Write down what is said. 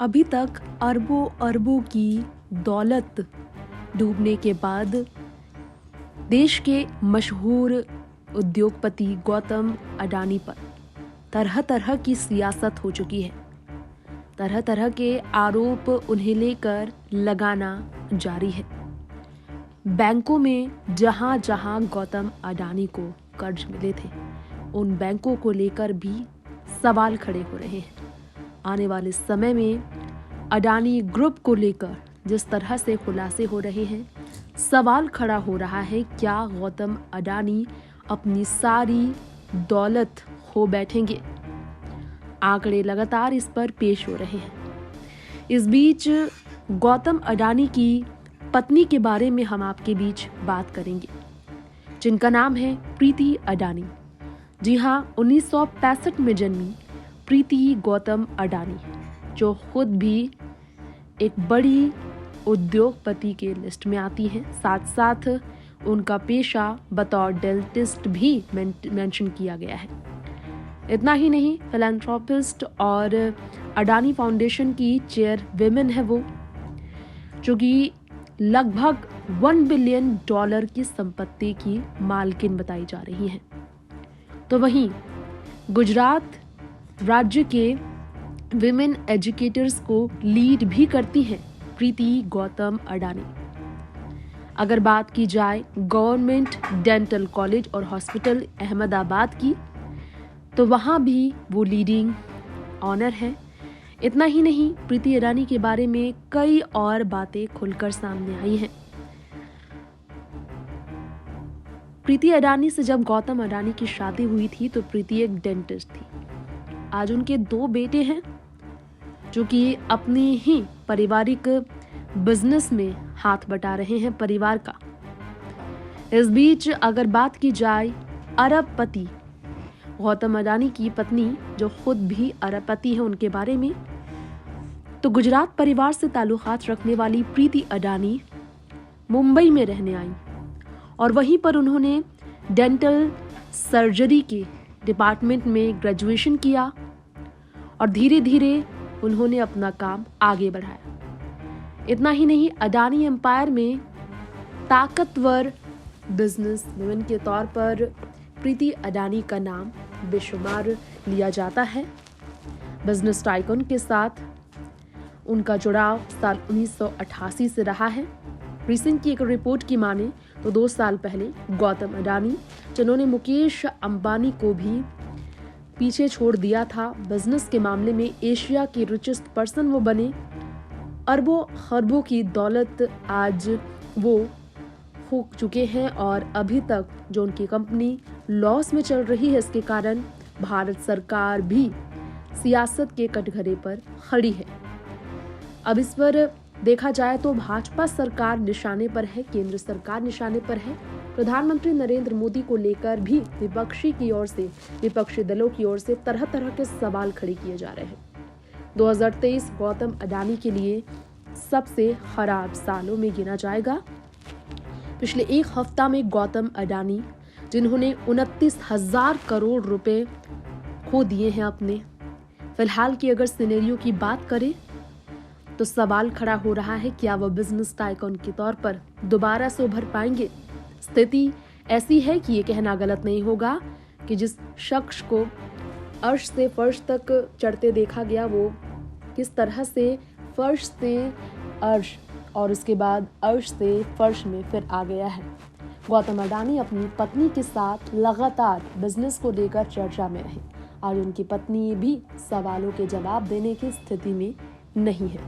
अभी तक अरबों अरबों की दौलत डूबने के बाद देश के मशहूर उद्योगपति गौतम अडानी पर तरह तरह की सियासत हो चुकी है। तरह तरह के आरोप उन्हें लेकर लगाना जारी है। बैंकों में जहां जहां गौतम अडानी को कर्ज मिले थे, उन बैंकों को लेकर भी सवाल खड़े हो रहे हैं। आने वाले समय में अडानी ग्रुप को लेकर जिस तरह से खुलासे हो रहे हैं, सवाल खड़ा हो रहा है, क्या गौतम अडानी अपनी सारी दौलत खो बैठेंगे? आंकड़े लगातार इस पर पेश हो रहे हैं। इस बीच गौतम अडानी की पत्नी के बारे में हम आपके बीच बात करेंगे, जिनका नाम है प्रीति अडानी। जी हाँ, 1965 में जन्मी प्रीति गौतम अडानी, जो खुद भी एक बड़ी उद्योगपति के लिस्ट में आती हैं। साथ साथ उनका पेशा बतौर डेंटिस्ट भी मेंशन किया गया है। इतना ही नहीं, फिलैंथ्रोपिस्ट और अडानी फाउंडेशन की चेयरवुमन है वो, जो कि लगभग $1 बिलियन की संपत्ति की मालकिन बताई जा रही हैं। तो वहीं गुजरात राज्य के विमेन एजुकेटर्स को लीड भी करती हैं प्रीति गौतम अडानी। अगर बात की जाए गवर्नमेंट डेंटल कॉलेज और हॉस्पिटल अहमदाबाद की, तो वहां भी वो लीडिंग ऑनर है। इतना ही नहीं, प्रीति अडानी के बारे में कई और बातें खुलकर सामने आई हैं। प्रीति अडानी से जब गौतम अडानी की शादी हुई थी, तो प्रीति एक डेंटिस्ट थी। आज उनके 2 बेटे हैं, जो कि अपनी ही पारिवारिक बिजनेस में हाथ बटा रहे हैं परिवार का। इस बीच अगर बात की जाए अरबपति गौतम अडानी की पत्नी, जो खुद भी अरबपति है, उनके बारे में, तो गुजरात परिवार से ताल्लुकात रखने वाली प्रीति अडानी मुंबई में रहने आई और वहीं पर उन्होंने डेंटल सर्जरी के डिपार्टमेंट में ग्रेजुएशन किया और धीरे धीरे उन्होंने अपना काम आगे बढ़ाया। इतना ही नहीं, अडानी एम्पायर में ताकतवर बिजनेस वुमेन के तौर पर प्रीति अडानी का नाम बेशुमार लिया जाता है। बिजनेस टाइकून के साथ उनका जुड़ाव साल 1988 से रहा है। रिसेंट की एक रिपोर्ट की माने तो 2 साल पहले गौतम अडानी, जिन्होंने मुकेश अंबानी को भी पीछे छोड़ दिया था बिजनेस के मामले में, एशिया के रिचेस्ट पर्सन वो बने। अरबों खरबों की दौलत आज वो खो चुके हैं और अभी तक जो उनकी कंपनी लॉस में चल रही है, इसके कारण भारत सरकार भी सियासत के कटघरे पर खड़ी है। अब इस पर देखा जाए तो भाजपा सरकार निशाने पर है, केंद्र सरकार निशाने पर है। प्रधानमंत्री नरेंद्र मोदी को लेकर भी विपक्षी दलों की ओर से तरह तरह के सवाल खड़े किए जा रहे हैं। 2023 गौतम अडानी के लिए सबसे खराब सालों में गिना जाएगा। पिछले एक हफ्ता में गौतम अडानी, जिन्होंने 29,000 करोड़ रुपए खो दिए हैं अपने, फिलहाल की अगर सिनेरियो की बात करें तो सवाल खड़ा हो रहा है, क्या वह बिजनेस टाइकून के तौर पर दोबारा से उभर पाएंगे? स्थिति ऐसी है कि ये कहना गलत नहीं होगा कि जिस शख्स को अर्श से फर्श तक चढ़ते देखा गया, वो किस तरह से फर्श से अर्श और उसके बाद अर्श से फर्श में फिर आ गया है। गौतम अडानी अपनी पत्नी के साथ लगातार बिजनेस को लेकर चर्चा में रहे। आज उनकी पत्नी भी सवालों के जवाब देने की स्थिति में नहीं है।